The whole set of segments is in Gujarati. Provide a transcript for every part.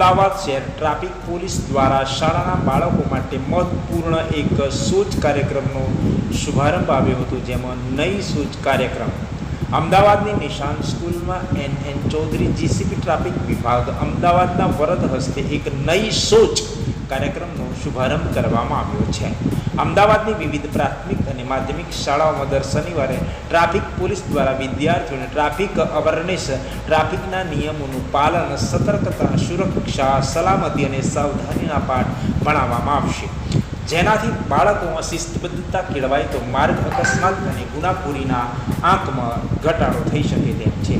અમદાવાદ શહેર ટ્રાફિક પોલીસ દ્વારા શાળાના બાળકો માટે મહત્વપૂર્ણ એક સૂચ કાર્યક્રમનો શુભારંભ આવ્યો હતો, જેમાં નઈ સૂચ કાર્યક્રમ અમદાવાદની નિશાન સ્કૂલમાં એન ચૌધરી જીસીપી ટ્રાફિક વિભાગ અમદાવાદના વરદ હસ્તે એક નઈ સૂચ કાર્યક્રમનો શુભારંભ કરવામાં આવ્યો છે। અમદાવાદની વિવિધ પ્રાથમિક અને માધ્યમિક શાળાઓમાં દર શનિવારે ટ્રાફિક પોલીસ દ્વારા વિદ્યાર્થીઓને ટ્રાફિક અવેરનેસ, ટ્રાફિકના નિયમોનું પાલન, સતર્કતા, સુરક્ષા, સલામતી અને સાવધાનીના પાઠ ભણાવવામાં આવશે, જેનાથી બાળકોમાં શિસ્તબદ્ધતા કેળવાય તો માર્ગ અકસ્માત અને ગુનાખોરીના આંકમાં ઘટાડો થઈ શકે તેમ છે।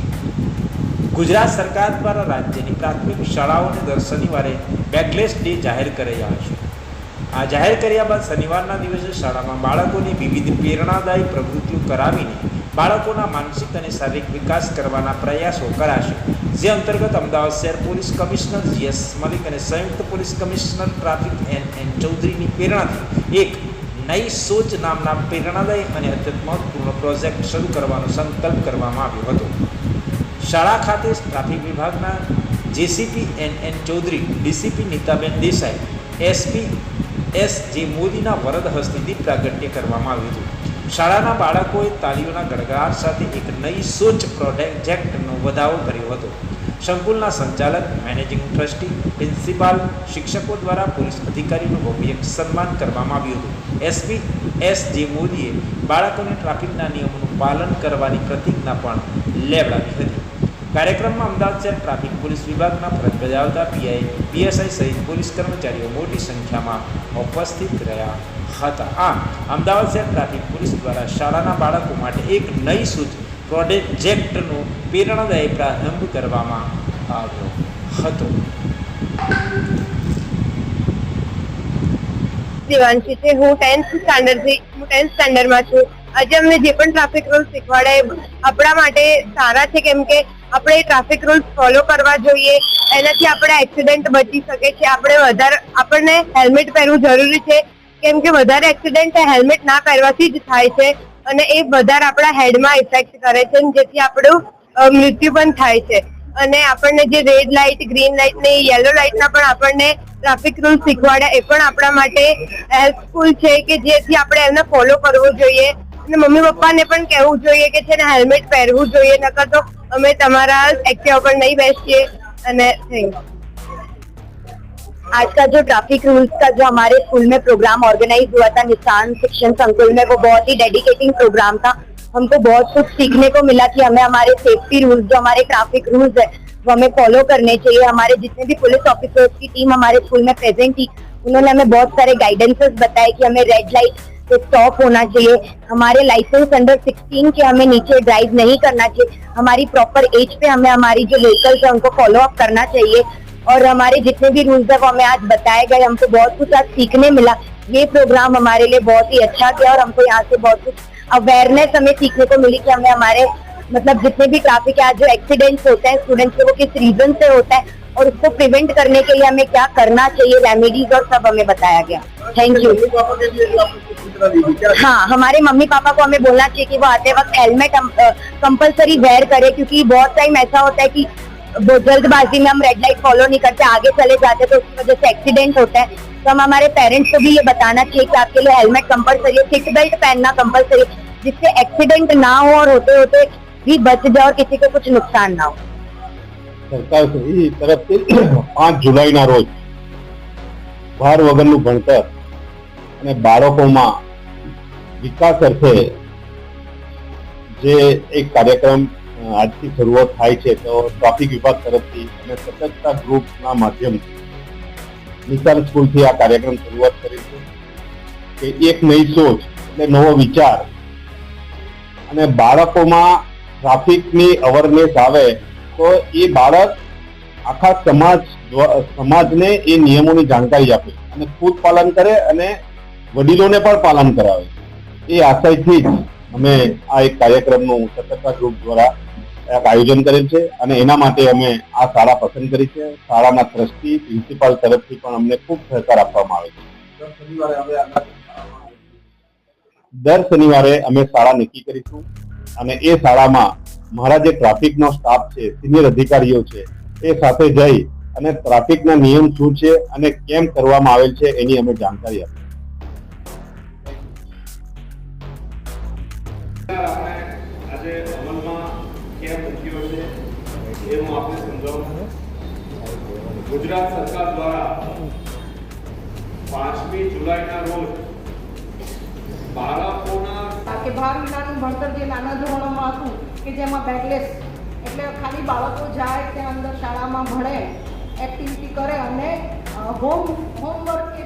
ગુજરાત સરકાર દ્વારા રાજ્યની પ્રાથમિક શાળાઓને દર શનિવારે બેકલેસ ડે જાહેર કરાયા છે। આ જાહેર કર્યા બાદ શનિવારના દિવસે શાળામાં બાળકોને વિવિધ પ્રેરણાદાયી પ્રવૃત્તિઓ કરાવીને બાળકોના માનસિક અને શારીરિક વિકાસ કરવાના પ્રયાસો કરાશે, જે અંતર્ગત અમદાવાદ શહેર પોલીસ કમિશનર GS મલિક અને સંયુક્ત પોલીસ કમિશનર ટ્રાફિક એન ચૌધરીની પ્રેરણાથી એક નઈ સોચ નામના પ્રેરણાદાયી અને અત્યંત મહત્વપૂર્ણ પ્રોજેક્ટ શરૂ કરવાનો સંકલ્પ કરવામાં આવ્યો હતો। શાળા ખાતે ટ્રાફિક વિભાગના JCP N Chaudhary, DCP Nitaben Desai, SP SJ મોદીના વરદ હસ્તે દીપ પ્રાગટ્ય કરવામાં આવ્યું હતું। શાળાના બાળકોએ તાલીઓના ગડગડાટ સાથે એક નઈ સોચ પ્રોજેક્ટનો વધાવો કર્યો હતો। સંકુલના સંચાલક, મેનેજિંગ ટ્રસ્ટી, પ્રિન્સિપાલ, શિક્ષકો દ્વારા પોલીસ અધિકારીનું ભવ્ય સન્માન કરવામાં આવ્યું હતું। એસપી SJ મોદીએ બાળકોને ટ્રાફિકના નિયમોનું પાલન કરવાની પ્રતિજ્ઞા પણ લેવડાવી હતી। કાર્યક્રમમાં અમદાવાદ શહેર ટ્રાફિક પોલીસ વિભાગના ફરજ બજાવતા PI, PSI સહિત પોલીસ કર્મચારીઓ મોટી સંખ્યામાં ઉપસ્થિત રહ્યા હતા। આમ અમદાવાદ શહેર ટ્રાફિક પોલીસ દ્વારા શાળાના બાળકો માટે એક નઈ સૂચ પ્રોજેક્ટનો પ્રેરણાદાયી પ્રારંભ કરવામાં આવ્યો હતો। દેવાંશી છે, હું 10th સ્ટાન્ડર્ડમાં છું। આજે અમને જે પણ ટ્રાફિક રૂલ્સ શીખવાડે આપણા માટે સારા છે, કેમ કે આપણે ટ્રાફિક રૂલ્સ ફોલો કરવા જોઈએ, એનાથી આપણે એક્સિડન્ટ બચી શકે છે। આપણને હેલ્મેટ પહેરવું જરૂરી છે, કેમ કે વધારે એક્સિડન્ટ હેલ્મેટ ના પહેરવાથી જ થાય છે અને એ વધારે આપણા હેડમાં ઇફેક્ટ કરે છે, જેથી આપણું મૃત્યુ પણ થાય છે। અને આપણને જે રેડ લાઇટ, ગ્રીન લાઇટ ને યલો લાઇટના પણ આપણને ટ્રાફિક રૂલ્સ શીખવાડ્યા, એ પણ આપણા માટે હેલ્પફુલ છે કે જેથી આપણે એમને ફોલો કરવું જોઈએ અને મમ્મી પપ્પાને પણ કહેવું જોઈએ કે છે ને હેલ્મેટ પહેરવું જોઈએ, નકર તો અમે તમારા एक्टिवा पर नहीं बैठिए। आज का जो ट्रैफिक रूल्स का जो हमारे स्कूल में प्रोग्राम ऑर्गेनाइज हुआ था निशान शिक्षण संकुल में, वो बहुत ही डेडिकेटिंग प्रोग्राम था। हमको बहुत कुछ सीखने को मिला कि हमें हमारे सेफ्टी रूल्स, जो हमारे ट्रैफिक रूल्स है, वो हमें फॉलो करने चाहिए। हमारे जितने भी पुलिस ऑफिसर्स की टीम हमारे स्कूल में प्रेजेंट थी, उन्होंने हमें बहुत सारे गाइडेंसेस बताए कि हमें रेड लाइट पे स्टॉप होना चाहिए, हमारे लाइसेंस अंडर 16 के हमें नीचे ड्राइव नहीं करना चाहिए, हमारी प्रॉपर एज पे हमें हमारी जो व्हीकल्स है उनको फॉलो अप करना चाहिए, और हमारे जितने भी रूल्स है वो हमें आज बताए गए। हमको बहुत कुछ आज सीखने मिला। ये प्रोग्राम हमारे लिए बहुत ही अच्छा गया और हमको यहाँ से बहुत कुछ अवेयरनेस हमें सीखने को मिली कि हमें हमारे मतलब जितने भी ट्रैफिक आज जो एक्सीडेंट्स होते हैं स्टूडेंट्स के, वो किस रीजन से होता है और उसको प्रिवेंट करने के लिए हमें क्या करना चाहिए, रेमेडीज और सब हमें बताया गया। Thank you. हाँ, हमारे मम्मी पापा को हमें बोलना चाहिए कि वो आते वक्त हेलमेट कंपलसरी वेयर करे, क्योंकि बहुत टाइम ऐसा होता है कि जल्दबाजी में हम रेड लाइट फॉलो नहीं करते, आगे चले जाते, तो उसकी वजह से एक्सीडेंट होता है। तो हम हमारे पेरेंट्स को भी ये बताना चाहिए कि आपके लिए हेलमेट कंपलसरी है, सीट बेल्ट पहनना कंपलसरी, जिससे एक्सीडेंट ना हो और होते होते भी बच जाए और किसी को कुछ नुकसान ना हो। સરકાર તરફથી 5 જુલાઈના રોજ ભાર વગરનું ભણતર અને બાળકોમાં વિકાસ અર્થે જે એક કાર્યક્રમ આજથી શરૂઆત થાય છે, તો ટ્રાફિક વિભાગ તરફથી અને સતર્કતા ગ્રુપના માધ્યમથી નિશાન સ્કૂલથી આ કાર્યક્રમ શરૂઆત કરી છે કે એક નઈ સોચ એટલે નવો વિચાર અને બાળકોમાં ટ્રાફિકની અવેરનેસ આવે તો એ બાળક આખા સમાજને એ નિયમોની જાણકારી આપે અને ખુદ પાલન કરે અને વડીલોને પણ પાલન કરાવે। એ આશયથી જ અમે આ એક કાર્યક્રમનું સતર્કતા ગ્રુપ દ્વારા એક આયોજન કરેલ છે અને એના માટે અમે આ શાળા પસંદ કરી છે। શાળાના ટ્રસ્ટી, પ્રિન્સિપાલ તરફથી પણ અમને ખૂબ સહકાર આપવામાં આવે છે। દર શનિવારે અમે શાળા નક્કી કરીશું અને એ શાળામાં મારા જે ટ્રાફિકનો સ્ટાફ છે, સિનિયર અધિકારીઓ છે, એ સાથે જઈ અને ટ્રાફિકના નિયમ શું છે અને કેમ કરવામાં આવેલ છે એની અમે જાણકારી આપી. આપણે આજે અમલમાં કેમ મૂક્યો છે એ હું આપને સમજાવું. ગુજરાત સરકાર દ્વારા 5મી જુલાઈના રોજ બાળકોના કે બાર મહિનાનું ભણતર જે નાના ધોરણોમાં હતું કે જેમાં બેગલેસ એટલે ખાલી બાળકો જાય ત્યાં અંદર શાળામાં ભણે એક્ટિવિટી કરે અને હોમવર્ક કે